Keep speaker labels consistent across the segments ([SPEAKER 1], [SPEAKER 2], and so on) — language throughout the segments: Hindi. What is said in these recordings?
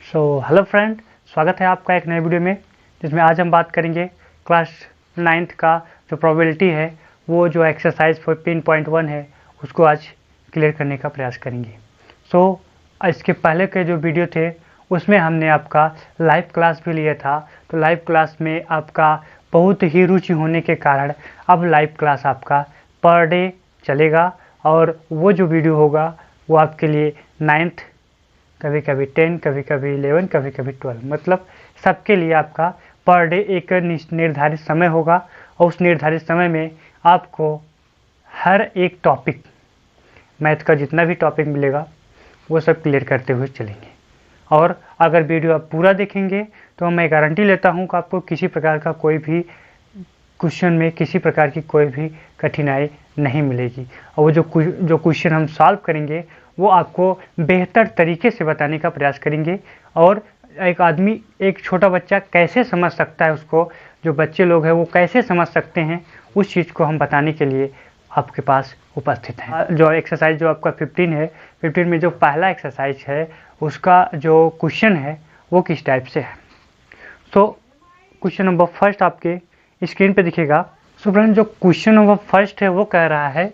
[SPEAKER 1] हेलो फ्रेंड, स्वागत है आपका एक नए वीडियो में, जिसमें आज हम बात करेंगे क्लास 9th का जो प्रोबेबिलिटी है, वो जो एक्सरसाइज 15.1 है उसको आज क्लियर करने का प्रयास करेंगे। इसके पहले के जो वीडियो थे उसमें हमने आपका लाइव क्लास भी लिया था। तो लाइव क्लास में आपका बहुत ही रुचि होने के कारण अब लाइव क्लास आपका पर डे चलेगा, और वो जो वीडियो होगा वो आपके लिए 9th, कभी कभी 10, कभी कभी 11, कभी कभी 12, मतलब सबके लिए आपका पर डे एक निर्धारित समय होगा। और उस निर्धारित समय में आपको हर एक टॉपिक, मैथ का जितना भी टॉपिक मिलेगा वो सब क्लियर करते हुए चलेंगे। और अगर वीडियो आप पूरा देखेंगे तो मैं गारंटी लेता हूँ कि आपको किसी प्रकार का कोई भी क्वेश्चन में किसी प्रकार की कोई भी कठिनाई नहीं मिलेगी। और वो जो क्वेश्चन हम सॉल्व करेंगे वो आपको बेहतर तरीके से बताने का प्रयास करेंगे। और एक आदमी, एक छोटा बच्चा कैसे समझ सकता है, उसको जो बच्चे लोग हैं वो कैसे समझ सकते हैं, उस चीज़ को हम बताने के लिए आपके पास उपस्थित हैं। जो एक्सरसाइज जो आपका 15 है, 15 में जो पहला एक्सरसाइज है उसका जो क्वेश्चन है वो किस टाइप से है। क्वेश्चन नंबर फर्स्ट आपके स्क्रीन पे दिखेगा। फ्रेंड, जो क्वेश्चन नंबर फर्स्ट है वो कह रहा है,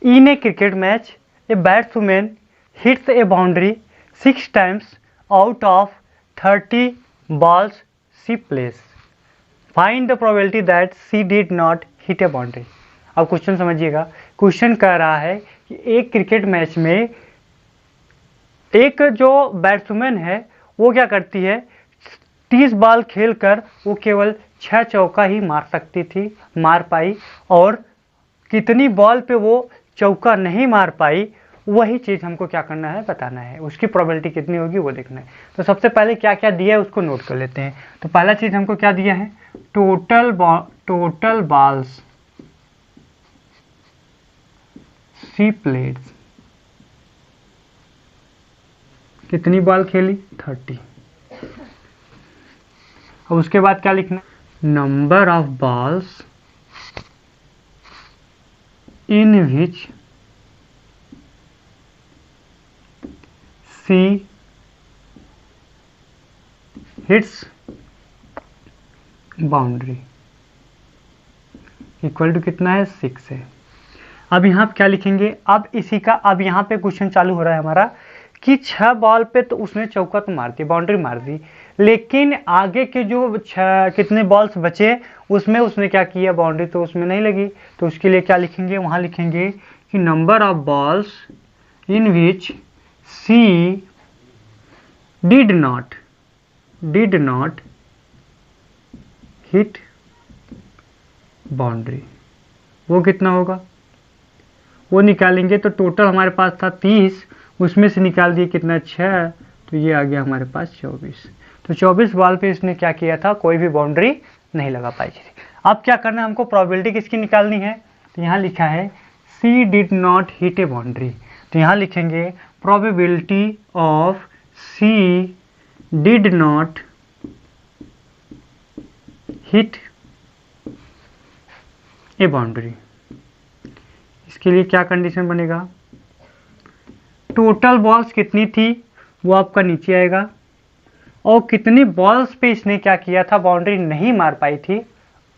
[SPEAKER 1] in a cricket match a batsman hits a boundary 6 times out of 30 balls she plays. Find the probability that she did not hit a boundary. अब क्वेश्चन समझिएगा। क्वेश्चन कह रहा है कि एक क्रिकेट मैच में एक जो बैट्समैन है वो क्या करती है, 30 बॉल खेलकर वो केवल 6 चौका ही मार पाई, और कितनी बॉल पे वो चौका नहीं मार पाई वही चीज़ हमको क्या करना है, बताना है। उसकी प्रोबेबिलिटी कितनी होगी वो देखना है। तो सबसे पहले क्या क्या दिया है उसको नोट कर लेते हैं। तो पहला चीज़ हमको क्या दिया है, टोटल बॉल्स सी प्लेड, कितनी बॉल खेली, 30। अब उसके बाद क्या लिखना, number of balls in which she hits boundary equal to कितना है, 6 है। अब यहाँ पे क्या लिखेंगे, अब इसी का अब यहाँ पे क्वेश्चन चालू हो रहा है हमारा कि 6 बॉल पे तो उसने चौका तो मार दी, बाउंड्री मार दी, लेकिन आगे के जो कितने बॉल्स बचे उसमें उसने क्या किया, बाउंड्री तो उसमें नहीं लगी। तो उसके लिए क्या लिखेंगे, वहाँ लिखेंगे कि number of balls in which she did not hit boundary, वो कितना होगा वो निकालेंगे। तो टोटल हमारे पास था 30, उसमें से निकाल दिए कितना, 6, तो ये आ गया हमारे पास 24। तो 24 बॉल पे इसने क्या किया था, कोई भी बाउंड्री नहीं लगा पाई थी। अब क्या करना है, हमको प्रोबेबिलिटी किसकी निकालनी है। तो यहाँ लिखा है she did not hit a boundary, तो यहाँ लिखेंगे probability of she did not hit a boundary। इसके लिए क्या कंडीशन बनेगा, टोटल बॉल्स कितनी थी वो आपका नीचे आएगा, और कितनी बॉल्स पे इसने क्या किया था, बाउंड्री नहीं मार पाई थी,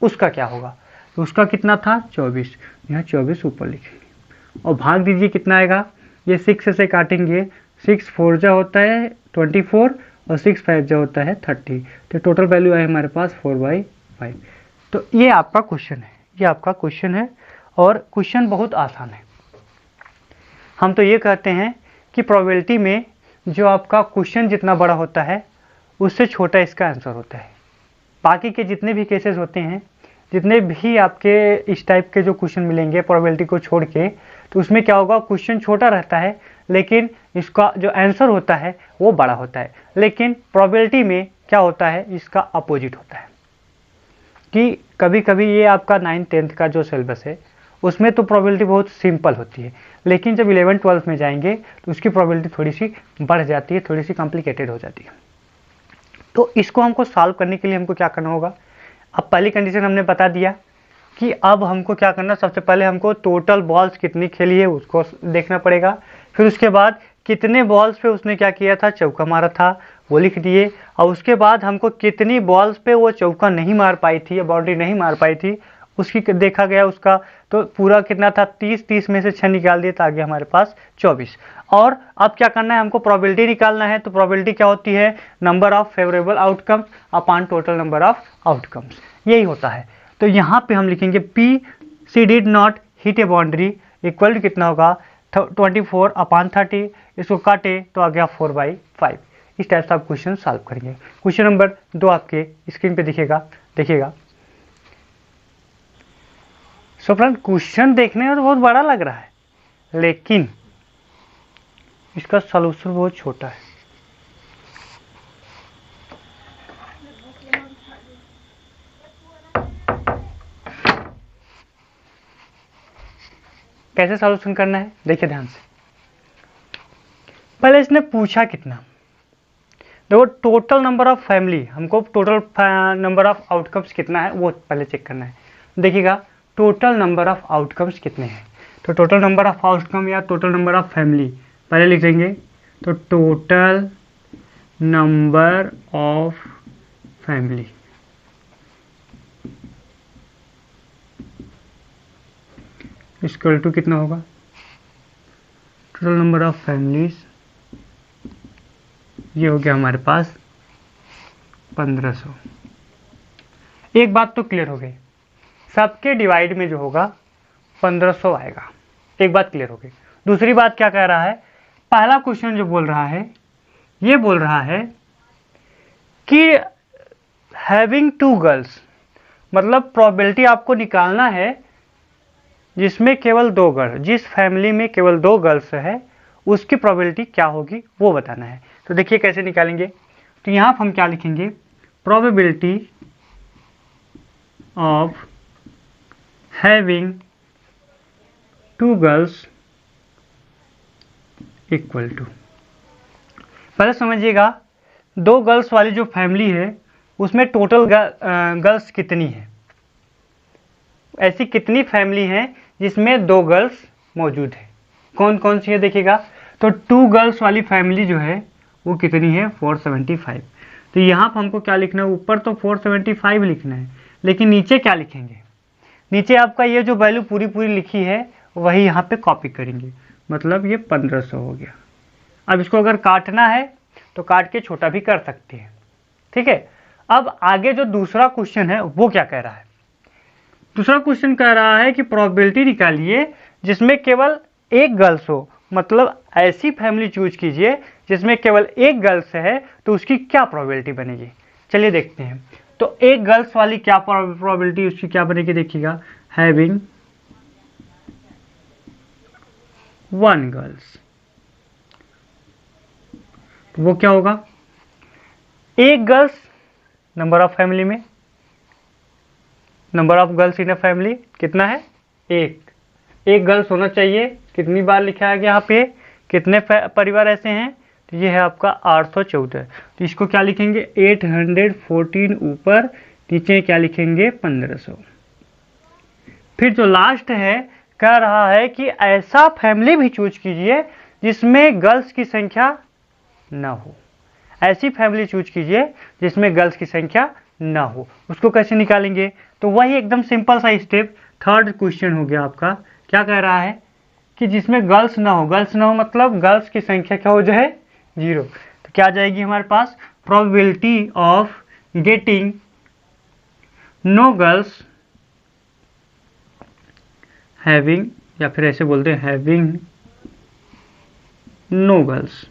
[SPEAKER 1] उसका क्या होगा। तो उसका कितना था, 24, यहाँ 24 ऊपर लिखेंगे और भाग दीजिए कितना आएगा, ये 6 से काटेंगे, 6 4 जा होता है 24 और 6 5 जो होता है 30। तो टोटल वैल्यू है हमारे पास 4/5। तो ये आपका क्वेश्चन है, ये आपका क्वेश्चन है, और क्वेश्चन बहुत आसान है। हम तो ये कहते हैं कि प्रोबेबिलिटी में जो आपका क्वेश्चन जितना बड़ा होता है उससे छोटा इसका आंसर होता है। बाकी के जितने भी केसेस होते हैं, जितने भी आपके इस टाइप के जो क्वेश्चन मिलेंगे प्रोबेबिलिटी को छोड़ के, तो उसमें क्या होगा, क्वेश्चन छोटा रहता है लेकिन इसका जो आंसर होता है वो बड़ा होता है। लेकिन प्रोबेबिलिटी में क्या होता है, इसका अपोजिट होता है कि कभी कभी ये आपका 9th 10th का जो सिलेबस है उसमें तो प्रोबेबिलिटी बहुत सिंपल होती है, लेकिन जब 11 12 में जाएंगे तो उसकी प्रोबेबिलिटी थोड़ी सी बढ़ जाती है, थोड़ी सी कॉम्प्लिकेटेड हो जाती है। तो इसको हमको सॉल्व करने के लिए हमको क्या करना होगा, अब पहली कंडीशन हमने बता दिया कि अब हमको क्या करना, सबसे पहले हमको टोटल बॉल्स कितनी खेली है उसको देखना पड़ेगा। फिर उसके बाद कितने बॉल्स पे उसने क्या किया था, चौका मारा था, वो लिख दिए। और उसके बाद हमको कितनी बॉल्स पे वो चौका नहीं मार पाई थी या बाउंड्री नहीं मार पाई थी उसकी देखा गया उसका। तो पूरा कितना था 30, 30 में से 6 निकाल दिए तो आ गया हमारे पास 24। और अब क्या करना है, हमको प्रोबेबिलिटी निकालना है। तो प्रोबेबिलिटी क्या होती है, number of favourable outcomes upon total number of outcomes, यही होता है। तो यहाँ पे हम लिखेंगे P she did not hit a boundary equal to कितना होगा 24 अपॉन 30, इसको काटे तो आ गया 4/5। इस टाइप से आप क्वेश्चन सॉल्व करेंगे। क्वेश्चन नंबर 2 आपके स्क्रीन पे देखिएगा। सो फ्रेंड, क्वेश्चन देखने में तो बहुत बड़ा लग रहा है, लेकिन इसका सॉल्यूशन बहुत छोटा है। कैसे सॉल्यूशन करना है देखिए ध्यान से। पहले इसने पूछा कितना, देखो टोटल नंबर ऑफ फैमिली, हमको टोटल नंबर ऑफ आउटकम्स कितना है वो पहले चेक करना है। देखिएगा टोटल नंबर ऑफ आउटकम्स कितने हैं, तो टोटल नंबर ऑफ आउटकम या टोटल नंबर ऑफ फैमिली पहले लिख देंगे। तो total number of family equal to कितना होगा, टोटल नंबर ऑफ फैमिलीज, ये हो गया हमारे पास 1500। एक बात तो क्लियर हो गई, सबके डिवाइड में जो होगा 1500 आएगा, एक बात क्लियर हो गई। दूसरी बात क्या कह रहा है, पहला क्वेश्चन जो बोल रहा है ये बोल रहा है कि हैविंग 2 गर्ल्स, मतलब प्रोबेबिलिटी आपको निकालना है जिसमें केवल 2 गर्ल, जिस फैमिली में केवल 2 गर्ल्स है उसकी प्रोबेबिलिटी क्या होगी वो बताना है। तो देखिए कैसे निकालेंगे। तो यहाँ हम क्या लिखेंगे, probability of having 2 girls equal to, पहले समझिएगा 2 गर्ल्स वाली जो फैमिली है उसमें टोटल गर्ल्स कितनी है, ऐसी कितनी फैमिली हैं जिसमें 2 गर्ल्स मौजूद है, कौन कौन सी है देखिएगा। तो 2 गर्ल्स वाली फैमिली जो है वो कितनी है 475। तो यहाँ पर हमको क्या लिखना है, ऊपर तो 475 लिखना है, लेकिन नीचे क्या लिखेंगे, नीचे आपका ये जो वैल्यू पूरी लिखी है वही यहाँ पे कॉपी करेंगे, मतलब ये 1500 हो गया। अब इसको अगर काटना है तो काट के छोटा भी कर सकते हैं, ठीक है। अब आगे जो दूसरा क्वेश्चन है वो क्या कह रहा है, दूसरा क्वेश्चन कह रहा है कि प्रोबेबिलिटी निकालिए जिसमें केवल 1 गर्ल्स हो, मतलब ऐसी फैमिली चूज कीजिए जिसमें केवल 1 गर्ल्स है, तो उसकी क्या प्रोबेबिलिटी बनेगी। चलिए देखते हैं। तो 1 गर्ल्स वाली क्या प्रोबेबिलिटी उसकी क्या बनेगी देखिएगा, हैविंग 1 गर्ल्स, तो वो क्या होगा, 1 गर्ल्स नंबर ऑफ फैमिली में, number of girls in a family कितना है 1 गर्ल्स होना चाहिए। कितनी बार लिखा है यहाँ पे, कितने परिवार ऐसे हैं, तो ये है आपका 814। तो इसको क्या लिखेंगे 814 ऊपर, नीचे क्या लिखेंगे 1500। फिर जो लास्ट है कह रहा है कि ऐसा फैमिली भी चूज कीजिए जिसमें गर्ल्स की संख्या ना हो, ऐसी फैमिली चूज कीजिए जिसमें गर्ल्स की संख्या ना हो। उसको कैसे निकालेंगे, तो वही एकदम सिंपल सा स्टेप, थर्ड क्वेश्चन हो गया आपका। क्या कह रहा है कि जिसमें गर्ल्स ना हो, गर्ल्स ना हो मतलब गर्ल्स की संख्या क्या हो जाए 0। तो क्या आ जाएगी हमारे पास, probability of getting no girls having, या फिर ऐसे बोलते हैं हैविंग नो गर्ल्स,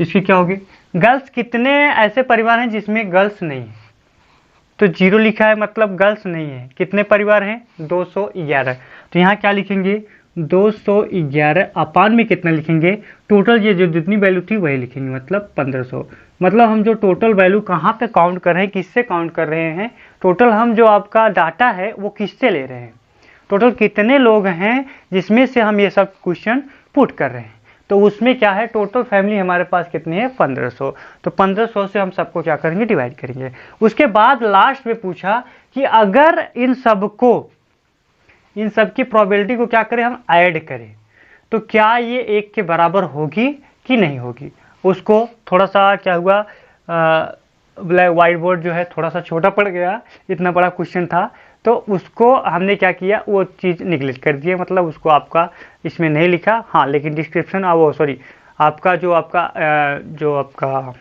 [SPEAKER 1] इसकी क्या होगी, गर्ल्स कितने ऐसे परिवार हैं जिसमें गर्ल्स नहीं है, तो 0 लिखा है मतलब गर्ल्स नहीं है। कितने परिवार हैं 211। तो यहाँ क्या लिखेंगे 211 अपान में कितना लिखेंगे, टोटल ये जो जितनी वैल्यू थी वही लिखेंगे, मतलब 1500। मतलब हम जो टोटल वैल्यू कहाँ पे काउंट कर रहे हैं, किससे काउंट कर रहे हैं, टोटल हम जो आपका डाटा है वो किससे ले रहे हैं, टोटल कितने लोग हैं जिसमें से हम ये सब क्वेश्चन पुट कर रहे हैं। तो उसमें क्या है, टोटल फैमिली हमारे पास कितनी है 1500। तो 1500 से हम सबको क्या करेंगे, डिवाइड करेंगे। उसके बाद लास्ट में पूछा कि अगर इन सब की प्रोबेबिलिटी को क्या करें, हम ऐड करें, तो क्या ये 1 के बराबर होगी कि नहीं होगी। उसको थोड़ा सा क्या हुआ, ब्लैक वाइट बोर्ड जो है थोड़ा सा छोटा पड़ गया, इतना बड़ा क्वेश्चन था, तो उसको हमने क्या किया, वो चीज़ निगलेक्ट कर दिया, मतलब उसको आपका इसमें नहीं लिखा। हाँ, लेकिन डिस्क्रिप्शन वो सॉरी आपका जो आपका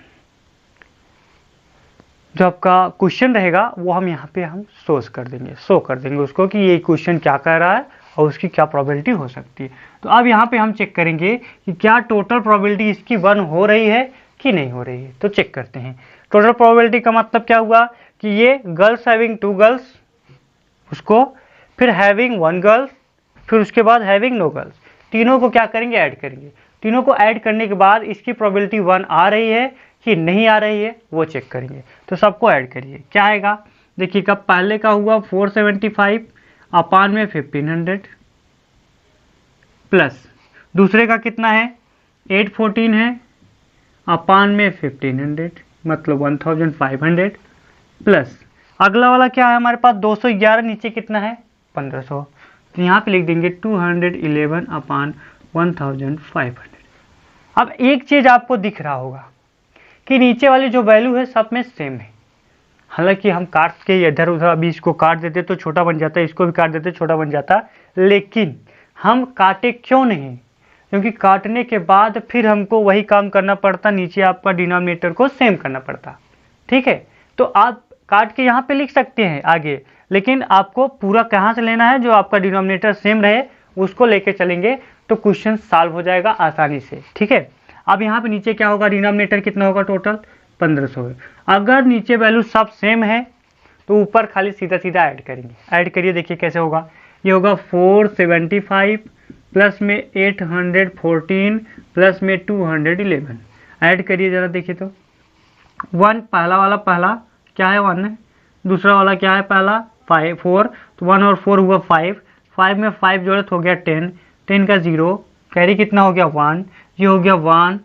[SPEAKER 1] क्वेश्चन रहेगा वो हम यहाँ पे हम शो कर देंगे उसको कि ये क्वेश्चन क्या कह रहा है और उसकी क्या प्रोबेबिलिटी हो सकती है। तो अब यहाँ पे हम चेक करेंगे कि क्या टोटल प्रोबेबिलिटी इसकी 1 हो रही है कि नहीं हो रही है। तो चेक करते हैं। टोटल प्रोबेबिलिटी का मतलब क्या हुआ कि ये गर्ल्स हैविंग 2 गर्ल्स, उसको फिर हैविंग 1 गर्ल, फिर उसके बाद हैविंग नो गर्ल्स, तीनों को क्या करेंगे, ऐड करेंगे। तीनों को ऐड करने के बाद इसकी प्रोबेबिलिटी 1 आ रही है कि नहीं आ रही है वो चेक करेंगे। तो सबको ऐड करिए, क्या आएगा देखिएगा। पहले का हुआ 475 अपान में 1500 प्लस दूसरे का कितना है 814 है अपान में 1500 मतलब 1500 प्लस अगला वाला क्या है हमारे पास 211, नीचे कितना है 1500, तो यहाँ पे लिख देंगे 211 अपान 1500। अब एक चीज आपको दिख रहा होगा कि नीचे वाली जो वैल्यू है सब में सेम है। हालांकि हम काट के इधर उधर अभी इसको काट देते तो छोटा बन जाता, इसको भी काट देते छोटा बन जाता, लेकिन हम काटे क्यों नहीं, क्योंकि काटने के बाद फिर हमको वही काम करना पड़ता, नीचे आपका डिनोमिनेटर को सेम करना पड़ता। ठीक है, तो आप काट के यहाँ पे लिख सकते हैं आगे, लेकिन आपको पूरा कहाँ से लेना है, जो आपका डिनोमिनेटर सेम रहे उसको लेके चलेंगे तो क्वेश्चन सॉल्व हो जाएगा आसानी से। ठीक है, अब यहाँ पे नीचे क्या होगा, डिनोमिनेटर कितना होगा टोटल 1500 है। अगर नीचे वैल्यू सब सेम है तो ऊपर खाली सीधा सीधा ऐड करेंगे। ऐड करिए, देखिए कैसे होगा। ये होगा 475 प्लस में 814 प्लस में 211। ऐड करिए जरा, देखिए तो 1 पहला वाला पहला क्या है 1 है, दूसरा वाला क्या है पहला 4, तो 1 और 4 हुआ 5 में 5 जोड़े तो हो गया 10 का 0, कैरी कितना हो गया 1, ये हो गया 1,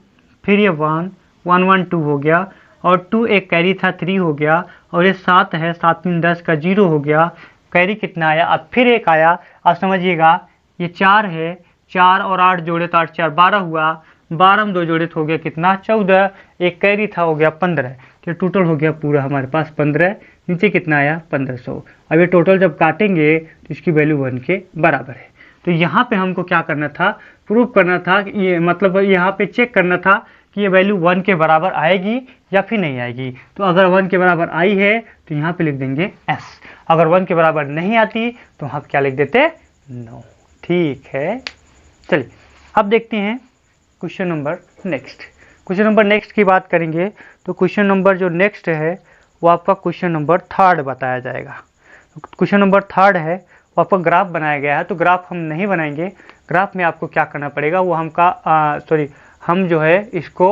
[SPEAKER 1] फिर ये 1 1 1 2 हो गया, और 2 एक कैरी था 3 हो गया, और ये 7 है 7 3 10 का 0 हो गया, कैरी कितना आया, अब फिर एक आया। अब समझिएगा ये 4 है, 4 और 8 जोड़े तो 8 4 12 हुआ, 12 में 2 जोड़े तो हो गया कितना 14, एक कैरी था हो गया 15, तो टोटल हो गया पूरा हमारे पास 15, नीचे कितना आया 1500। अब ये टोटल जब काटेंगे तो इसकी वैल्यू 1 के बराबर है। तो यहाँ पे हमको क्या करना था, प्रूव करना था कि ये मतलब यहाँ पे चेक करना था कि ये वैल्यू 1 के बराबर आएगी या फिर नहीं आएगी। तो अगर 1 के बराबर आई है तो यहाँ पे लिख देंगे S, अगर 1 के बराबर नहीं आती तो हम क्या लिख देते नो। ठीक है, चलिए अब देखते हैं question number next. Question number next की बात करेंगे तो क्वेश्चन नंबर जो नेक्स्ट है वो आपका क्वेश्चन नंबर 3 बताया जाएगा। क्वेश्चन नंबर 3 है वो आपका ग्राफ बनाया गया है, तो ग्राफ हम नहीं बनाएंगे। ग्राफ में आपको क्या करना पड़ेगा वो हम जो है इसको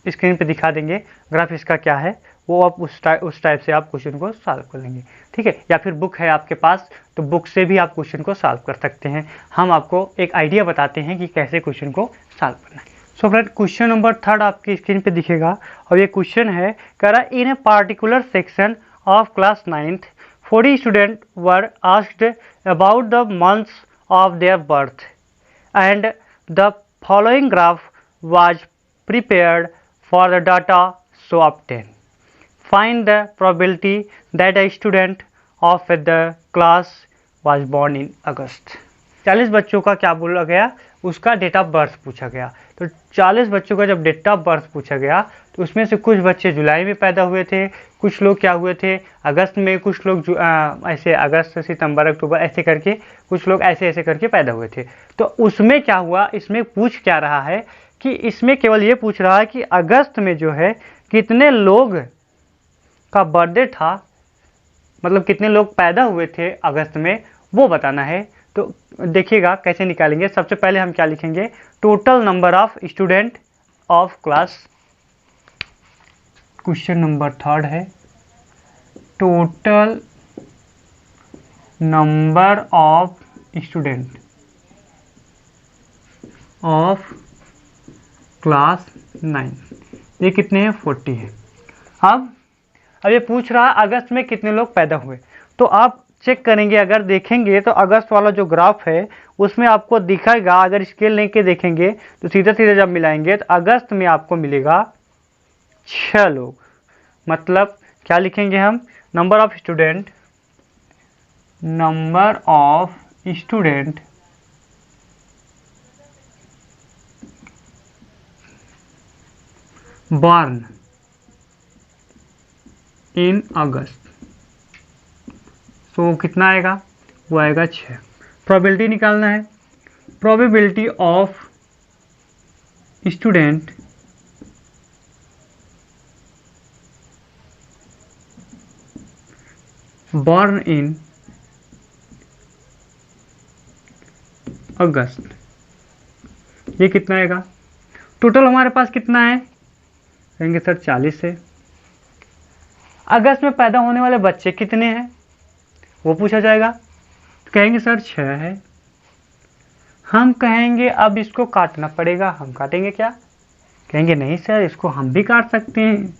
[SPEAKER 1] स्क्रीन पे दिखा देंगे। ग्राफ इसका क्या है वो आप उस टाइप से आप क्वेश्चन को सॉल्व कर लेंगे। ठीक है, या फिर बुक है आपके पास तो बुक से भी आप क्वेश्चन को सॉल्व कर सकते हैं। हम आपको एक आइडिया बताते हैं कि कैसे क्वेश्चन को सॉल्व करना है। सो फ्रेंड, क्वेश्चन नंबर 3 आपकी स्क्रीन पे दिखेगा और ये क्वेश्चन है कह रहा in a particular section of class 9th 40 student were asked about the months of their birth and the following graph was prepared for the data so obtained. Find the probability that a student of the class was born in August. 40 बच्चों का क्या बोला गया, उसका डेट ऑफ बर्थ पूछा गया। तो 40 बच्चों का जब डेट ऑफ बर्थ पूछा गया तो उसमें से कुछ बच्चे जुलाई में पैदा हुए थे, कुछ लोग क्या हुए थे अगस्त में, कुछ लोग ऐसे अगस्त सितंबर अक्टूबर ऐसे करके, कुछ लोग ऐसे ऐसे करके पैदा हुए थे। तो उसमें क्या हुआ, इसमें पूछ क्या रहा है कि इसमें केवल ये पूछ रहा है कि अगस्त में जो है कितने लोग का बर्थडे था, मतलब कितने लोग पैदा हुए थे अगस्त में, वो बताना है। तो देखिएगा कैसे निकालेंगे। सबसे पहले हम क्या लिखेंगे, total number of student of class, question number 3 है total number of student of class 9, ये कितने हैं 40 है। अब ये पूछ रहा है अगस्त में कितने लोग पैदा हुए, तो आप चेक करेंगे, अगर देखेंगे तो अगस्त वाला जो ग्राफ है उसमें आपको दिखेगा, अगर स्केल लेके देखेंगे तो सीधे सीधे जब मिलाएंगे तो अगस्त में आपको मिलेगा 6 लोग। मतलब क्या लिखेंगे हम, नंबर ऑफ स्टूडेंट born इन अगस्त। तो कितना आएगा, वो आएगा 6। प्रोबेबिलिटी निकालना है, प्रोबेबिलिटी ऑफ स्टूडेंट born इन अगस्त, ये कितना आएगा। टोटल हमारे पास कितना है, कहेंगे सर 40 है। अगस्त में पैदा होने वाले बच्चे कितने हैं वो पूछा जाएगा, तो कहेंगे सर 6 है। हम कहेंगे अब इसको काटना पड़ेगा, हम काटेंगे क्या, कहेंगे नहीं सर इसको हम भी काट सकते हैं।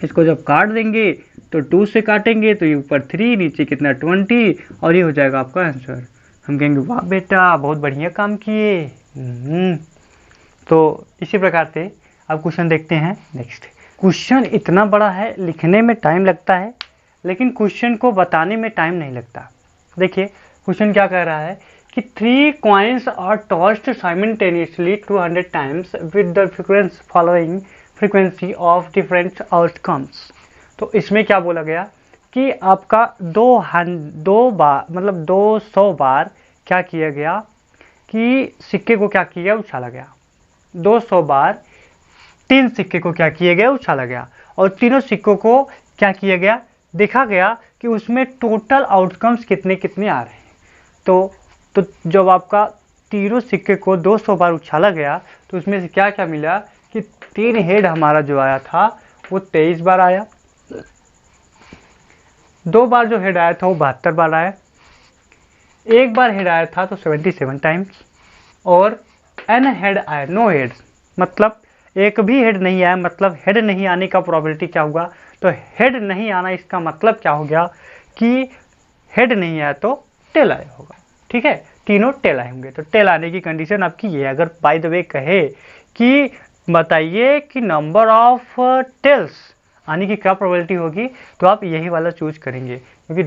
[SPEAKER 1] इसको जब काट देंगे तो 2 से काटेंगे तो ये ऊपर 3, नीचे कितना 20, और ये हो जाएगा आपका आंसर। हम कहेंगे वाह बेटा बहुत बढ़िया काम किए। तो इसी प्रकार से अब क्वेश्चन देखते हैं। नेक्स्ट क्वेश्चन इतना बड़ा है, लिखने में टाइम लगता है लेकिन क्वेश्चन को बताने में टाइम नहीं लगता। देखिए क्वेश्चन क्या कह रहा है कि 3 coins are tossed simultaneously 200 times with the frequency of different outcomes। तो इसमें क्या बोला गया कि आपका 200 बार क्या किया गया कि सिक्के को क्या किया, उछाला गया। 200 बार 3 सिक्के को क्या किया गया, उछाला गया, और तीनों सिक्कों को क्या किया गया, देखा गया कि उसमें टोटल आउटकम्स कितने कितने आ रहे हैं। तो जब आपका तीनों सिक्के को 200 बार उछाला गया तो उसमें से क्या क्या मिला कि 3 हेड हमारा जो आया था वो 23 बार आया, 2 बार जो हेड आया था वो 72 बार आया, 1 बार हेड आया था तो 77 टाइम्स, और n हेड आया, नो हेड मतलब एक भी हेड नहीं आया, मतलब हेड नहीं आने का प्रोबेबिलिटी क्या हुआ, तो हेड नहीं आना इसका मतलब क्या हो गया कि हेड नहीं आया तो टेल आया होगा। ठीक है, तीनों टेल आए होंगे। तो टेल आने की कंडीशन आपकी ये, अगर बाय द वे कहे कि बताइए कि नंबर ऑफ टेल्स आने की क्या प्रोबेबिलिटी होगी, तो आप यही वाला चूज करेंगे, क्योंकि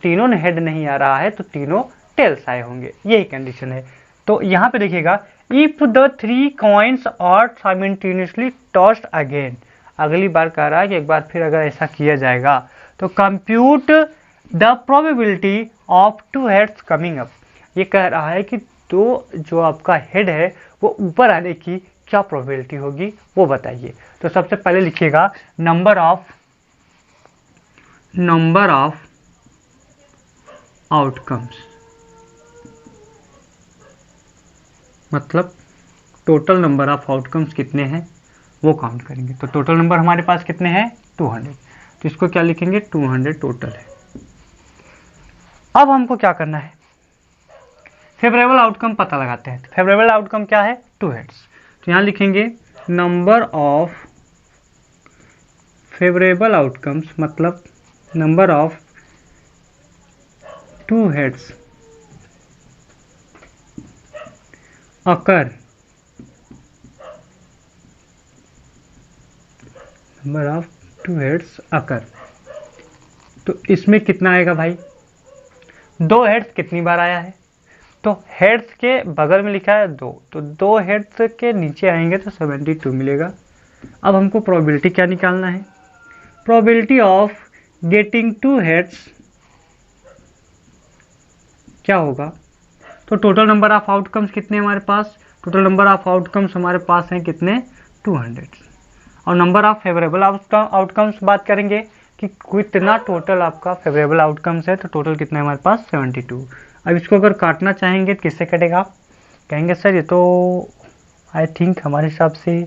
[SPEAKER 1] तीनों हेड नहीं आ रहा है तो तीनों टेल्स आए होंगे, यही कंडीशन है। तो यहाँ पे देखिएगा if the 3 coins are simultaneously tossed again, अगली बार कह रहा है कि एक बार फिर अगर ऐसा किया जाएगा तो compute the probability of 2 heads coming up. ये कह रहा है कि जो आपका हेड है वो ऊपर आने की क्या प्रोबेबिलिटी होगी वो बताइए। तो सबसे पहले लिखिएगा नंबर ऑफ आउटकम्स, मतलब टोटल नंबर ऑफ आउटकम्स कितने हैं वो काउंट करेंगे। तो टोटल नंबर हमारे पास कितने हैं 200, तो इसको क्या लिखेंगे 200 टोटल है। अब हमको क्या करना है, फेवरेबल आउटकम पता लगाते हैं। फेवरेबल आउटकम क्या है 2 हेड्स, तो यहाँ लिखेंगे नंबर ऑफ फेवरेबल आउटकम्स, मतलब number of 2 heads occur, number of 2 heads occur. तो इसमें कितना आएगा भाई, 2 हेड्स कितनी बार आया है, तो हेड्स के बगल में लिखा है 2, तो 2 हेड्स के नीचे आएंगे तो 72 मिलेगा। अब हमको प्रोबेबिलिटी क्या निकालना है, प्रोबेबिलिटी ऑफ गेटिंग 2 हेड्स क्या होगा, तो टोटल नंबर ऑफ आउटकम्स कितने हमारे पास, टोटल नंबर ऑफ आउटकम्स हमारे पास हैं कितने 200, और नंबर ऑफ फेवरेबल आउटकम्स बात करेंगे कि कितना टोटल आपका फेवरेबल आउटकम्स है, तो टोटल कितना है हमारे पास 72। अब इसको अगर काटना चाहेंगे तो किससे कटेगा, कहेंगे सर ये तो आई थिंक हमारे हिसाब से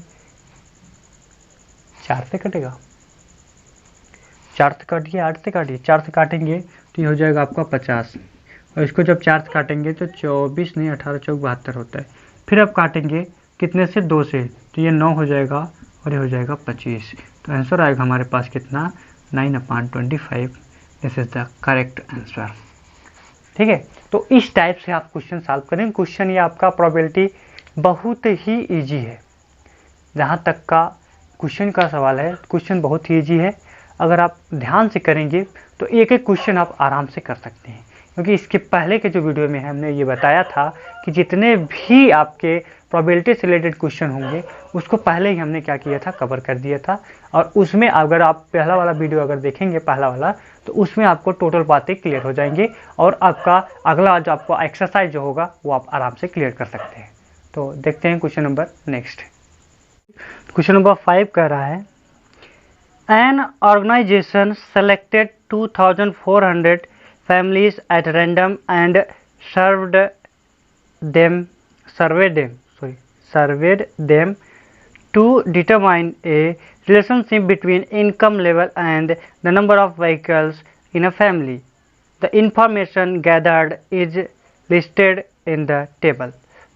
[SPEAKER 1] 4 से कटेगा, 4 से काटिए, 8 से काटिए, 4 से काटेंगे तो ये हो जाएगा आपका 50, और इसको जब 4 से काटेंगे तो 24 नहीं 18 चौक 72 होता है। फिर अब काटेंगे कितने से 2 से, तो ये 9 हो जाएगा और ये हो जाएगा 25। तो आंसर आएगा हमारे पास कितना 9/25 this is the correct answer. ठीक है, तो इस टाइप से आप क्वेश्चन सॉल्व करें। क्वेश्चन ये आपका प्रोबेबिलिटी बहुत ही इजी है। जहाँ तक का क्वेश्चन का सवाल है, क्वेश्चन बहुत ही ईजी है। अगर आप ध्यान से करेंगे तो एक एक क्वेश्चन आप आराम से कर सकते हैं, क्योंकि इसके पहले के जो वीडियो में हमने ये बताया था कि जितने भी आपके प्रोबेबिलिटी से रिलेटेड क्वेश्चन होंगे उसको पहले ही हमने क्या किया था, कवर कर दिया था। और उसमें अगर आप पहला वाला वीडियो अगर देखेंगे, पहला वाला, तो उसमें आपको टोटल बातें क्लियर हो जाएंगे और आपका अगला जो आपको एक्सरसाइज जो होगा वो आप आराम से क्लियर कर सकते हैं। तो देखते हैं question number next. Question number 5 कह रहा है, an organisation selected 2400 families at random and surveyed them to determine a relationship between income level and the number of vehicles in a family. The information gathered is listed in the table.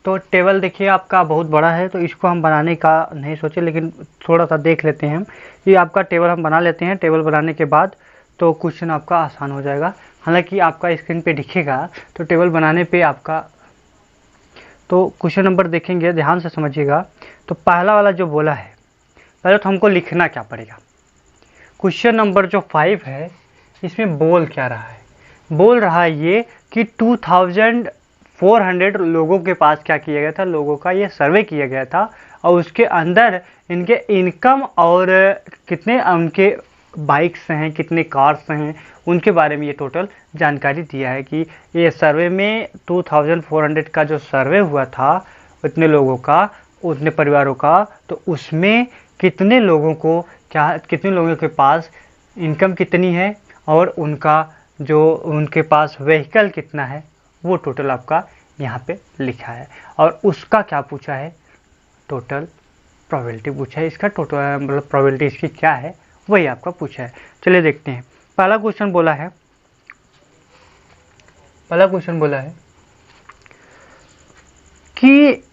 [SPEAKER 1] तो टेबल देखिए आपका बहुत बड़ा है, तो इसको हम बनाने का नहीं सोचे, लेकिन थोड़ा सा देख लेते हैं हम। ये आपका टेबल हम बना लेते हैं। टेबल बनाने के बाद तो क्वेश्चन आपका आसान हो जाएगा। हालांकि आपका स्क्रीन पे दिखेगा, तो टेबल बनाने पे आपका, तो क्वेश्चन नंबर देखेंगे, ध्यान से समझिएगा। तो पहला वाला जो बोला है, पहले तो हमको लिखना क्या पड़ेगा। क्वेश्चन नंबर जो 5 है इसमें बोल क्या रहा है, बोल रहा है ये कि 2400 लोगों के पास क्या किया गया था, लोगों का ये सर्वे किया गया था और उसके अंदर इनके इनकम और कितने उनके बाइक्स हैं, कितने कार्स हैं, उनके बारे में ये टोटल जानकारी दिया है कि ये सर्वे में 2400 का जो सर्वे हुआ था उतने लोगों का, उतने परिवारों का, तो उसमें कितने लोगों को कितने लोगों के पास इनकम कितनी है और उनका जो उनके पास व्हीकल कितना है, वो टोटल आपका यहाँ पे लिखा है। और उसका क्या पूछा है, टोटल प्रोबेबिलिटी पूछा है। इसका टोटल मतलब प्रोबेबिलिटी इसकी क्या है वही आपका पूछा है। चलिए देखते हैं। पहला क्वेश्चन बोला है कि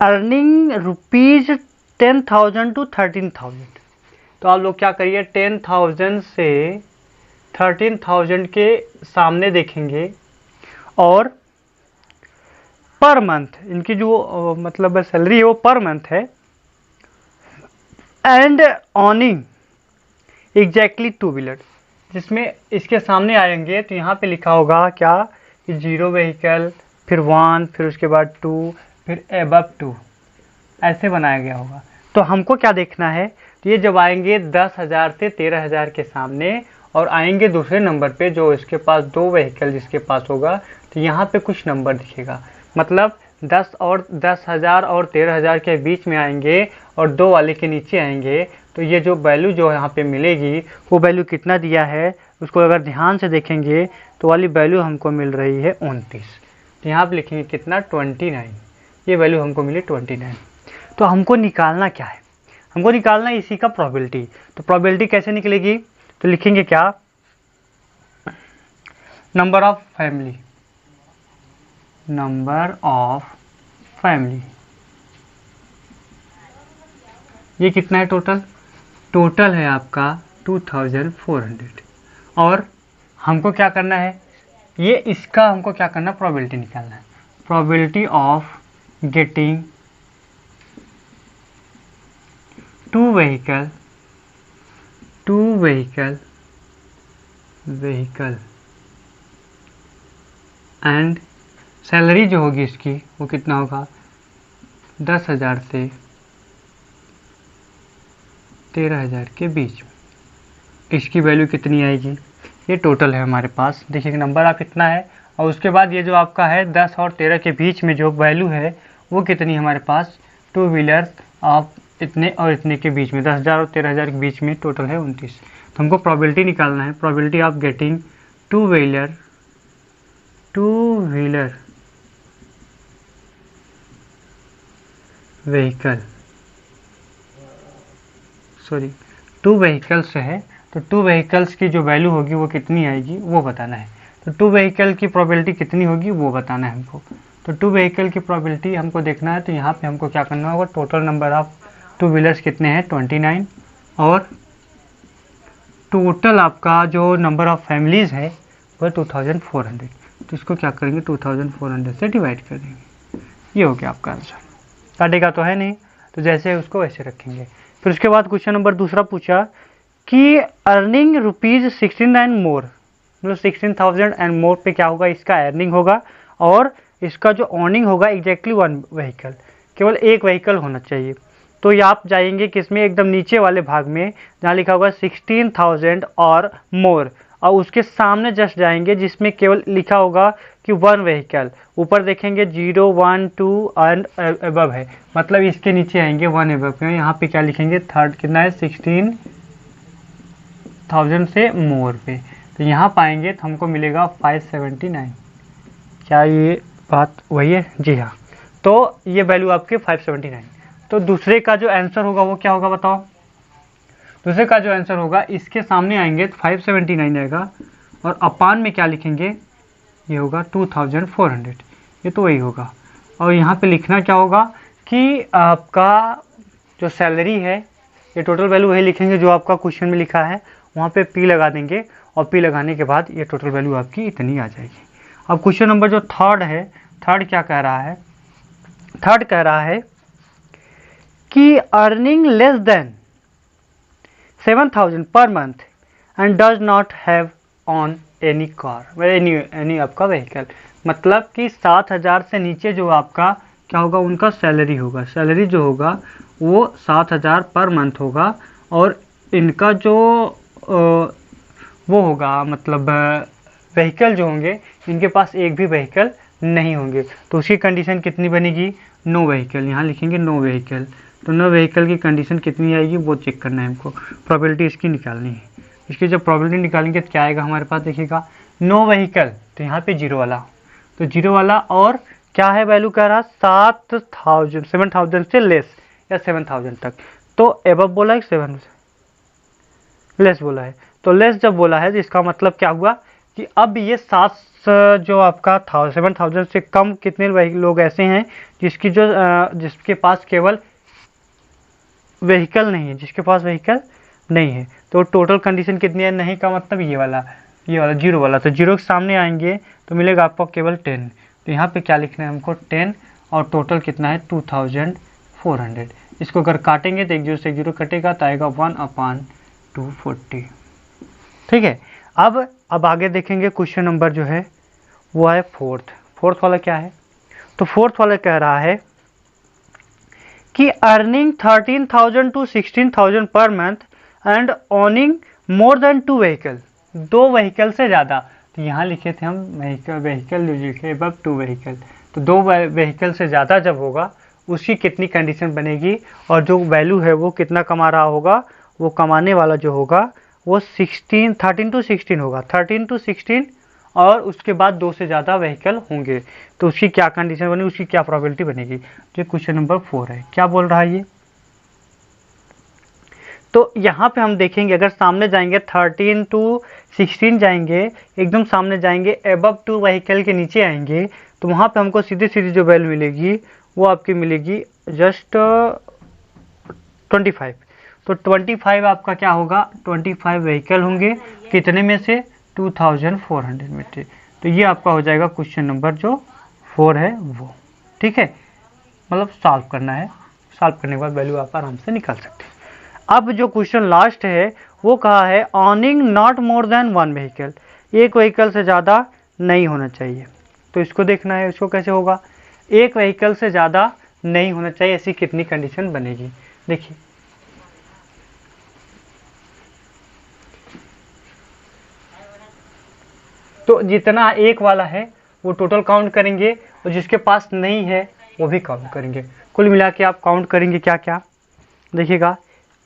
[SPEAKER 1] अर्निंग रुपीज 10,000 to 13,000। तो आप लोग क्या करिए, 10,000 से 13,000 के सामने देखेंगे और पर मंथ इनकी जो मतलब सैलरी है वो पर मंथ है। एंड ऑनिंग एग्जैक्टली 2 व्हीलर, जिसमें इसके सामने आएंगे तो यहाँ पे लिखा होगा क्या कि 0 व्हीकल, फिर 1, फिर उसके बाद 2, फिर एबव 2, ऐसे बनाया गया होगा। तो हमको क्या देखना है, तो ये जब आएंगे 10,000 से 13,000 के सामने और आएंगे दूसरे नंबर पे जो इसके पास 2 व्हीकल जिसके पास होगा, तो यहाँ पे कुछ नंबर दिखेगा। मतलब 10,000 और 13,000 के बीच में आएंगे और 2 वाले के नीचे आएंगे, तो ये जो वैल्यू जो यहाँ पे मिलेगी वो वैल्यू कितना दिया है उसको अगर ध्यान से देखेंगे तो वाली वैल्यू हमको मिल रही है 29। तो यहाँ पे लिखेंगे कितना, 29। ये वैल्यू हमको मिली 29। तो हमको निकालना क्या है, हमको निकालना इसी का प्रोबेबिलिटी। तो प्रोबेबिलिटी कैसे निकलेगी, तो लिखेंगे क्या, नंबर ऑफ फैमिली। ये कितना है टोटल है आपका 2400। और हमको क्या करना है, ये इसका हमको क्या करना, प्रोबेबिलिटी निकालना है। Probability of getting 2 vehicle and salary जो होगी इसकी वो कितना होगा, 10,000 से 13,000 के बीच में। इसकी वैल्यू कितनी आएगी, ये टोटल है हमारे पास। देखिए नंबर आप इतना है और उसके बाद ये जो आपका है 10 और 13 के बीच में जो वैल्यू है वो कितनी हमारे पास, 2 व्हीलर आप इतने और इतने के बीच में, 10,000 और 13,000 के बीच में टोटल है 29। तो हमको प्रोबेबिलिटी निकालना है, probability of getting 2 wheeler two vehicles है। तो 2 व्हीकल्स की जो वैल्यू होगी वो कितनी आएगी वो बताना है। तो 2 व्हीकल की प्रोबेबिलिटी कितनी होगी वो बताना है हमको। तो 2 व्हीकल की प्रोबेबिलिटी हमको देखना है। तो यहाँ पे हमको क्या करना होगा, टोटल नंबर ऑफ 2 व्हीलर्स कितने हैं, 29, और टोटल आपका जो नंबर ऑफ फैमिलीज़ है वो 2400। तो इसको क्या करेंगे 2400 से डिवाइड कर देंगे, ये हो गया आपका आंसर। काटेगा तो है नहीं, तो जैसे उसको वैसे रखेंगे। फिर उसके बाद क्वेश्चन नंबर दूसरा पूछा कि अर्निंग ₹69 मोर, मतलब 16,000 एंड मोर पे क्या होगा, इसका अर्निंग होगा और इसका जो अर्निंग होगा एग्जैक्टली 1 व्हीकल, केवल एक व्हीकल होना चाहिए। तो ये आप जाएंगे किसमें, एकदम नीचे वाले भाग में जहाँ लिखा होगा 16,000 और मोर, और उसके सामने जस्ट जाएंगे जिसमें केवल लिखा होगा कि 1 व्हीकल। ऊपर देखेंगे 0, 1, 2 एंड अबव है, मतलब इसके नीचे आएंगे 1 अबव में। यहाँ पे क्या लिखेंगे, थर्ड कितना है 16,000 से मोर पे, तो यहाँ पाएंगे तो हमको मिलेगा 579। क्या ये बात वही है? जी हाँ, तो ये वैल्यू आपके 579। तो दूसरे का जो आंसर होगा वो क्या होगा बताओ? दूसरे का जो आंसर होगा इसके सामने आएंगे तो 579 आएगा और अपान में क्या लिखेंगे, ये होगा 2400, ये तो वही होगा। और यहाँ पे लिखना क्या होगा कि आपका जो सैलरी है, ये टोटल वैल्यू वही लिखेंगे जो आपका क्वेश्चन में लिखा है, वहाँ पे P लगा देंगे और P लगाने के बाद ये टोटल वैल्यू आपकी इतनी आ जाएगी। अब क्वेश्चन नंबर जो थर्ड है, थर्ड क्या कह रहा है? थर्ड कह रहा है कि earning less than 7,000 per month and does not have on any car, any आपका व्हीकल, मतलब कि 7,000 से नीचे जो आपका क्या होगा, उनका सैलरी होगा। सैलरी जो होगा वो 7,000 पर मंथ होगा और इनका जो वो होगा, मतलब व्हीकल जो होंगे इनके पास एक भी व्हीकल नहीं होंगे। तो उसकी कंडीशन कितनी बनेगी, नो व्हीकल। यहाँ लिखेंगे नो व्हीकल, तो नो व्हीकल की कंडीशन कितनी आएगी वो चेक करना है हमको, प्रोबेबिलिटी इसकी निकालनी है। इसकी जब प्रोबेबिलिटी निकालेंगे तो क्या आएगा हमारे पास, देखिएगा नो व्हीकल, तो यहाँ पे 0 वाला, तो 0 वाला और क्या है वैल्यू कह रहा 7,000 से लेस या 7,000 तक। तो एबव बोला है 7 लेस बोला है, तो लेस जब बोला है तो इसका मतलब क्या हुआ कि अब ये 7 जो आपका 7,000 से कम कितने लोग ऐसे हैं जिसके पास केवल व्हीकल नहीं है, जिसके पास व्हीकल नहीं है। तो टोटल कंडीशन कितनी है, नहीं का मतलब ये वाला 0 वाला, तो 0 के सामने आएंगे तो मिलेगा आपको केवल 10। तो यहाँ पे क्या लिखना है हमको 10 और टोटल कितना है 2400। इसको अगर काटेंगे तो 1 0 से 0 कटेगा तो आएगा 1/240। ठीक है, अब आगे देखेंगे क्वेश्चन नंबर जो है वो है फोर्थ वाला क्या है। तो फोर्थ वाला कह रहा है कि earning 13,000 to 16,000 per month and owning more than 2 vehicle, 2 vehicle से ज़्यादा। तो यहाँ लिखे थे हम व्हीकल लिखे अब 2 व्हीकल, तो 2 व्हीकल से ज़्यादा जब होगा उसकी कितनी कंडीशन बनेगी और जो वैल्यू है वो कितना कमा रहा होगा, वो कमाने वाला जो होगा वो 13 to 16 होगा, 13 to 16 और उसके बाद 2 से ज़्यादा व्हीकल होंगे। तो उसकी क्या कंडीशन बनेगी, उसकी क्या प्रोबेबिलिटी बनेगी। जो क्वेश्चन नंबर 4 है, क्या बोल रहा है ये। तो यहाँ पे हम देखेंगे अगर सामने जाएंगे 13 to 16 जाएंगे, एकदम सामने जाएंगे अबव 2 व्हीकल के नीचे आएंगे तो वहाँ पे हमको सीधी जो वैल्यू मिलेगी वो आपकी मिलेगी जस्ट 25। तो 25 आपका क्या होगा, 25 व्हीकल होंगे, कितने में से 2400 में से। तो ये आपका हो जाएगा क्वेश्चन नंबर जो 4 है वो। ठीक है, मतलब सॉल्व करना है, सॉल्व करने के बाद वैल्यू आप आराम से निकाल सकते हैं। अब जो क्वेश्चन लास्ट है वो कहा है earning not more than 1 vehicle, एक व्हीकल से ज़्यादा नहीं होना चाहिए। तो इसको देखना है, इसको कैसे होगा, एक व्हीकल से ज़्यादा नहीं होना चाहिए, ऐसी कितनी कंडीशन बनेगी। देखिए तो जितना एक वाला है वो टोटल काउंट करेंगे और जिसके पास नहीं है वो भी काउंट करेंगे। कुल मिला के आप काउंट करेंगे क्या क्या, देखिएगा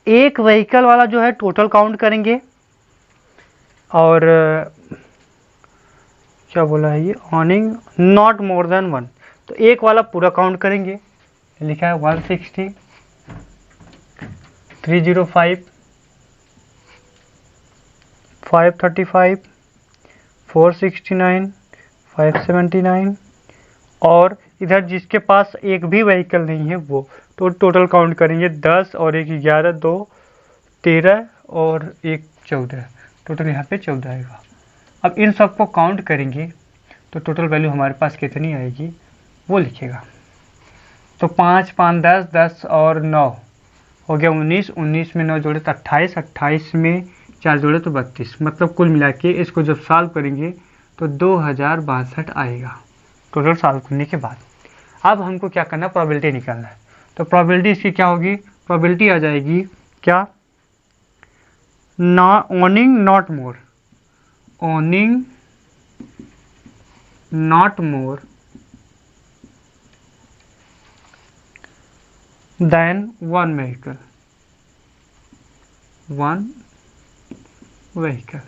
[SPEAKER 1] एक व्हीकल वाला जो है टोटल काउंट करेंगे और क्या बोला है ये, अर्निंग नॉट मोर देन 1, तो एक वाला पूरा काउंट करेंगे। लिखा है 160, 305, 535, 469, 579 और इधर जिसके पास एक भी व्हीकल नहीं है वो, तो टोटल काउंट करेंगे 10 और 1 11, 2 13 और 1 14, टोटल यहाँ पे 14 आएगा। अब इन सबको काउंट करेंगे तो टोटल वैल्यू हमारे पास कितनी आएगी वो लिखेगा। तो 5 5 10 10 और 9 हो गया 19, 19 में 9 जोड़े तो 28, 28 में 4 जोड़े तो 32, मतलब कुल मिला के इसको जब सॉल्व करेंगे तो 2062 आएगा टोटल सॉल्व करने के बाद। अब हमको क्या करना है, प्रोबेबिलिटी निकालना है। तो प्रोबेबिलिटी इसकी क्या होगी, प्रोबेबिलिटी आ जाएगी क्या, owning not more, owning not more than one vehicle, one vehicle।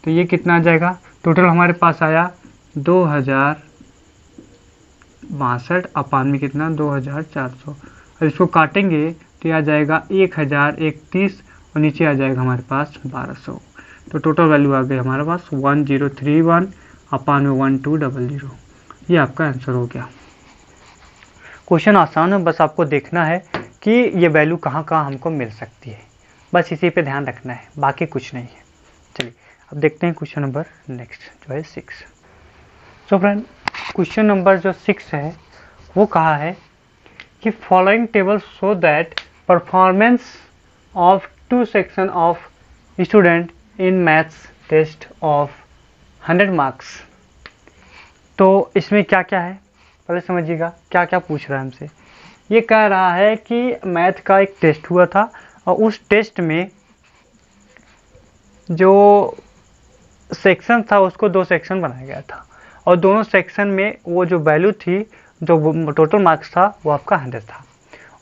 [SPEAKER 1] तो ये कितना आ जाएगा, टोटल हमारे पास आया 2062 अपान में कितना 2400, और इसको काटेंगे तो ये आ जाएगा 1031 और नीचे आ जाएगा हमारे पास 1200। तो टोटल वैल्यू आ गई हमारे पास 1031 अपान में 1200। ये आपका आंसर हो गया। क्वेश्चन आसान है, बस आपको देखना है कि ये वैल्यू कहाँ कहाँ हमको मिल सकती है, बस इसी पे ध्यान रखना है, बाकी कुछ नहीं है। चलिए अब देखते हैं क्वेश्चन नंबर नेक्स्ट जो है 6। सो फ्रेंड क्वेश्चन नंबर जो 6 है वो कहा है कि following table show that performance of 2 section of student in maths test of 100 marks. तो इसमें क्या क्या है पहले समझिएगा, क्या क्या पूछ रहा है हमसे। ये कह रहा है कि मैथ का एक टेस्ट हुआ था और उस टेस्ट में जो सेक्शन था उसको 2 सेक्शन बनाया गया था और दोनों सेक्शन में वो जो वैल्यू थी, जो टोटल मार्क्स था वो आपका 100 था।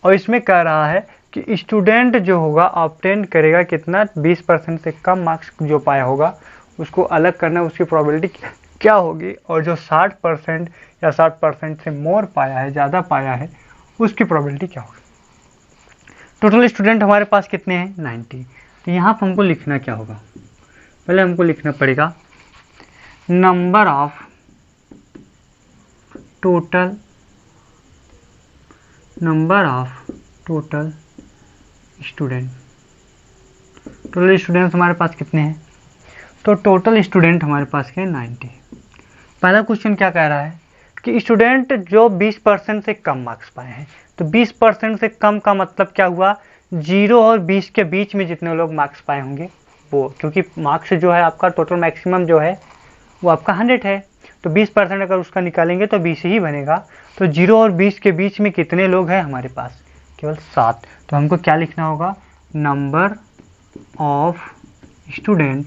[SPEAKER 1] और इसमें कह रहा है कि स्टूडेंट जो होगा ऑब्टेन करेगा कितना, 20% से कम मार्क्स जो पाया होगा उसको अलग करना, उसकी प्रोबेबिलिटी क्या होगी, और जो 60% या 60% से मोर पाया है, ज़्यादा पाया है, उसकी प्रोबेबिलिटी क्या होगी। टोटल स्टूडेंट हमारे पास कितने हैं 90। तो यहाँ पर हमको लिखना क्या होगा, पहले हमको लिखना पड़ेगा number of total student. Total student हमारे पास कितने हैं, तो टोटल स्टूडेंट हमारे पास के 90। पहला क्वेश्चन क्या कह रहा है कि स्टूडेंट जो 20% से कम मार्क्स पाए हैं। तो 20% से कम का मतलब क्या हुआ, 0 और 20 के बीच में जितने लोग मार्क्स पाए होंगे वो, क्योंकि मार्क्स जो है आपका टोटल मैक्सिमम जो है वो आपका 100 है। तो 20% अगर उसका निकालेंगे तो 20 ही बनेगा। तो 0 और 20 के बीच में कितने लोग हैं हमारे पास, केवल 7। तो हमको क्या लिखना होगा, number of student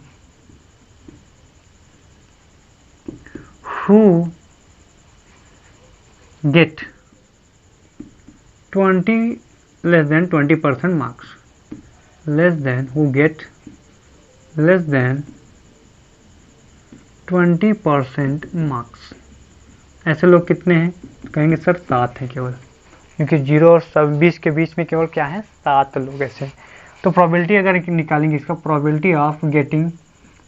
[SPEAKER 1] who get 20% marks, who get less than 20% marks। ऐसे लोग कितने हैं, कहेंगे सर 7 हैं केवल, क्योंकि 0 और 20 के बीच में केवल क्या है 7 लोग ऐसे। तो प्रोबेबिलिटी अगर निकालेंगे इसका, probability of getting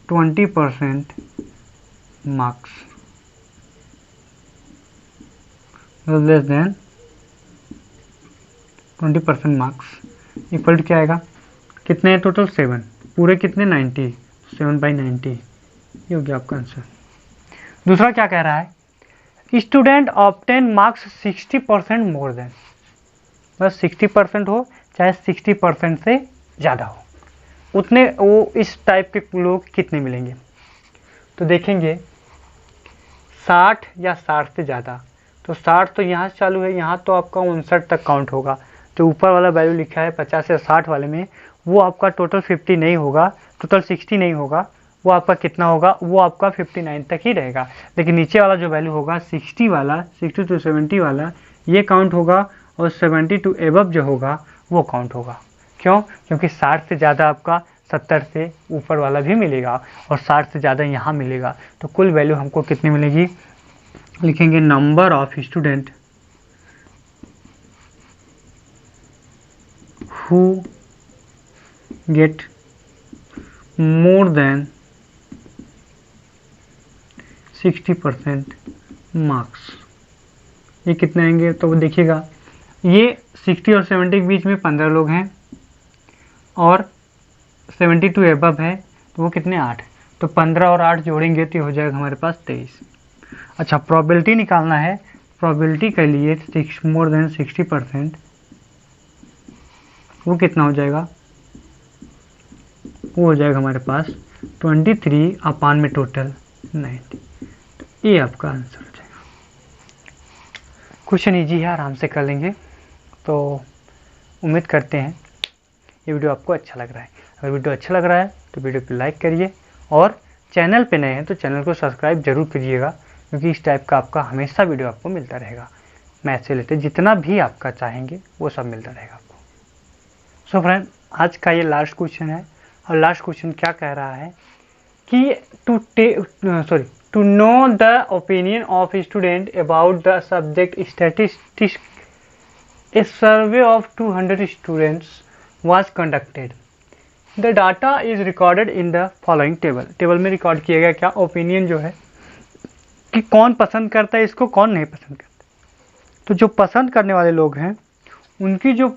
[SPEAKER 1] 20% marks less than 20% marks equal to क्या आएगा, कितने हैं टोटल 7, पूरे कितने 90, 7/90। ये हो गया आपका आंसर। दूसरा क्या कह रहा है, student obtain marks 60% more than, बस 60% हो चाहे 60% से ज़्यादा हो, उतने वो इस टाइप के लोग कितने मिलेंगे। तो देखेंगे 60 या 60 से ज़्यादा। तो 60 तो यहाँ से चालू है, यहाँ तो आपका 59 तक काउंट होगा। जो ऊपर वाला वैल्यू लिखा है 50 या 60 वाले में, वो आपका टोटल 50 नहीं होगा, टोटल 60 नहीं होगा, वो आपका कितना होगा, वो आपका 59 तक ही रहेगा। लेकिन नीचे वाला जो वैल्यू होगा 60 वाला, 60 to 70 वाला, ये काउंट होगा, और 70 to एबव जो होगा वो काउंट होगा। क्यों, क्योंकि 60 से ज़्यादा आपका 70 से ऊपर वाला भी मिलेगा और 60 से ज़्यादा यहाँ मिलेगा। तो कुल वैल्यू हमको कितनी मिलेगी, लिखेंगे number of student who get more than 60% marks. ये कितने आएंगे, तो देखिएगा ये 60 और 70 के बीच में 15 लोग हैं और 72 एबव है तो वो कितने 8, तो 15 और 8 जोड़ेंगे तो हो जाएगा हमारे पास 23। अच्छा, प्रोबेबिलिटी निकालना है। प्रोबेबिलिटी के लिए मोर देन 60%, वो कितना हो जाएगा, वो हो जाएगा हमारे पास 23 अपान में टोटल 90। तो ये आपका आंसर हो जाएगा। क्वेश्चन ईजी है, आराम से कर लेंगे। तो उम्मीद करते हैं ये वीडियो आपको अच्छा लग रहा है। अगर वीडियो अच्छा लग रहा है तो वीडियो पे लाइक करिए, और चैनल पे नए हैं तो चैनल को सब्सक्राइब जरूर करिएगा, क्योंकि इस टाइप का आपका हमेशा वीडियो आपको मिलता रहेगा। मैथ से रिलेटेड जितना भी आपका चाहेंगे वो सब मिलता रहेगा आपको। सो फ्रेंड, आज का ये लास्ट क्वेश्चन है, और लास्ट क्वेश्चन क्या कह रहा है कि to know the opinion of student about the subject statistics, a survey of 200 students was conducted. The data is recorded in the following table. Table में रिकॉर्ड किया गया क्या, ओपिनियन जो है कि कौन पसंद करता है इसको, कौन नहीं पसंद करता। तो जो पसंद करने वाले लोग हैं उनकी जो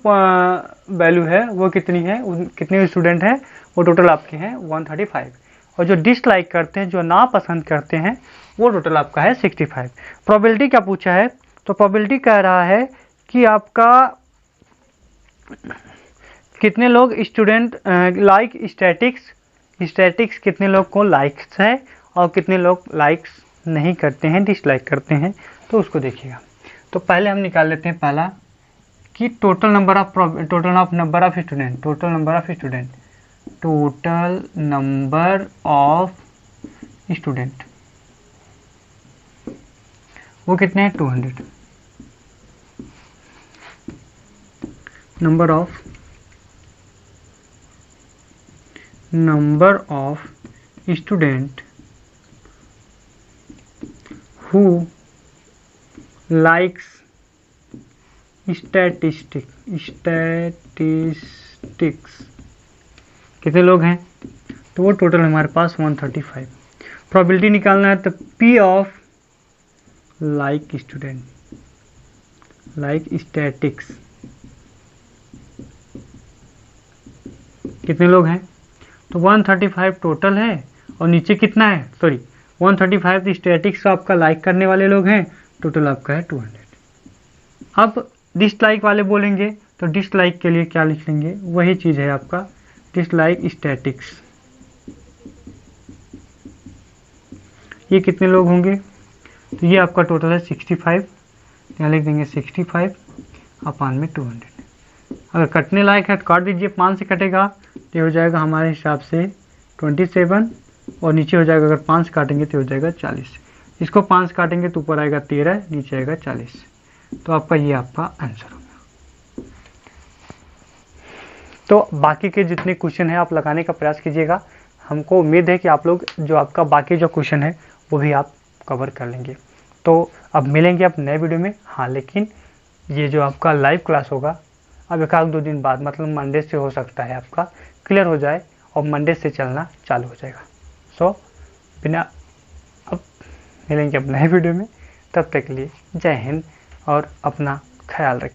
[SPEAKER 1] वैल्यू है वो कितनी है, कितने स्टूडेंट हैं, वो टोटल आपके हैं 135। और जो डिसलाइक करते हैं, जो ना पसंद करते हैं, वो टोटल आपका है 65। प्रोबेबिलिटी क्या पूछा है, तो प्रोबेबिलिटी कह रहा है कि आपका कितने लोग स्टूडेंट लाइक स्टैटिक्स कितने लोग को लाइक्स है और कितने लोग लाइक्स नहीं करते हैं, डिसलाइक करते हैं, तो उसको देखिएगा। तो पहले हम निकाल लेते हैं पहला कि टोटल नंबर ऑफ स्टूडेंट वो कितने हैं, 200। number of student who likes statistics कितने लोग हैं, तो वो टोटल हमारे पास 135। प्रोबेबिलिटी निकालना है तो P ऑफ लाइक स्टैटिक्स कितने लोग हैं, तो 135 टोटल है, और नीचे कितना है, 135 स्टैटिक्स आपका लाइक करने वाले लोग हैं, टोटल आपका है 200। अब डिसलाइक वाले बोलेंगे तो डिसलाइक के लिए क्या लिख लेंगे, वही चीज़ है आपका डिसलाइक स्टैटिक्स। ये कितने लोग होंगे, तो ये आपका टोटल है 65, यहाँ लिख देंगे 65 अपान में 200। अगर कटने लायक है तो काट दीजिए, 5 से कटेगा तो हो जाएगा हमारे हिसाब से 27, और नीचे हो जाएगा, अगर 5 काटेंगे तो हो जाएगा 40। इसको 5 काटेंगे तो ऊपर आएगा 13, नीचे आएगा 40। तो आपका ये आपका आंसर होगा। तो बाकी के जितने क्वेश्चन है आप लगाने का प्रयास कीजिएगा। हमको उम्मीद है कि आप लोग जो आपका बाकी जो क्वेश्चन है वो भी आप कवर कर लेंगे। तो अब मिलेंगे अब नए वीडियो में। हाँ, लेकिन ये जो आपका लाइव क्लास होगा अब 1-2 दिन बाद, मतलब मंडे से हो सकता है आपका क्लियर हो जाए और मंडे से चलना चालू हो जाएगा। सो बिना अब मिलेंगे अब नए वीडियो में, तब तक के लिए जय हिंद और अपना ख्याल रखें।